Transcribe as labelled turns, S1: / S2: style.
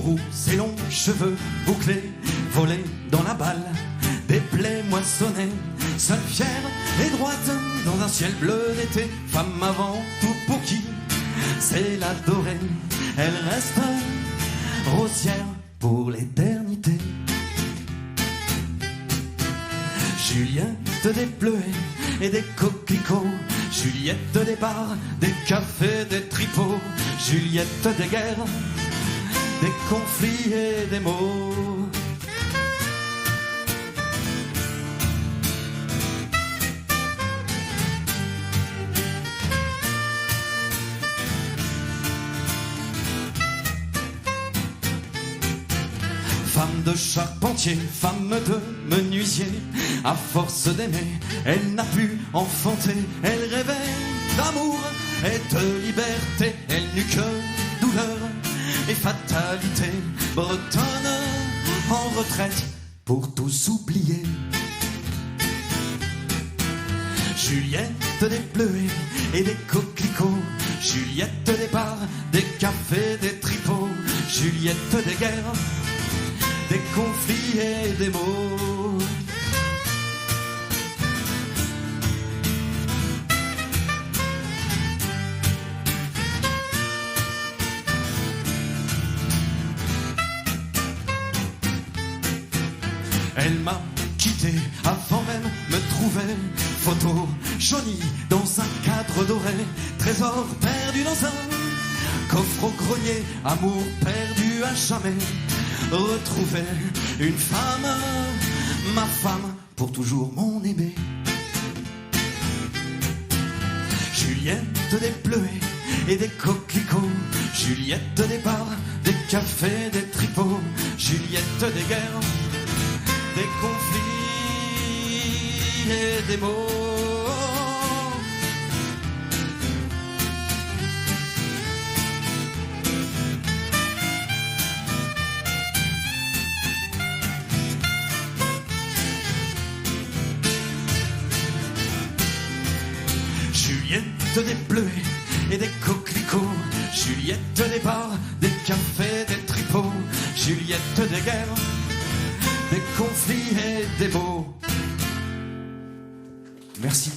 S1: roux, ses longs cheveux bouclés, volés dans la balle, des plaies moissonnées, seule fière et droite dans un ciel bleu d'été. Femme avant tout pour qui c'est l'adorée, elle reste rosière pour l'éternité. Juliette des bleuets et des coquelicots, Juliette des bars, des cafés, des tripots, Juliette des guerres, des conflits et des mots. Femme de charpentier, femme de menuisier, à force d'aimer, elle n'a pu enfanter. Elle rêvait d'amour et de liberté, elle n'eut que douleur et fatalité. Bretonne en retraite pour tous oublier. Juliette des bleuets et des coquelicots, Juliette des bars, des cafés, des tripots, Juliette des guerres, des conflits et des mots. Elle m'a quitté avant même me trouver, photo jaunie dans un cadre doré, trésor perdu dans un coffre au grenier, amour perdu à jamais. Retrouver une femme, ma femme, pour toujours mon aimé. Juliette des bleuets et des coquelicots, Juliette des bars, des cafés, des tripots, Juliette des guerres, des conflits et des mots. Juliette des bleuets et des coquelicots, Juliette des bars, des cafés, des tripots, Juliette des guerres, des conflits et des mots. Merci.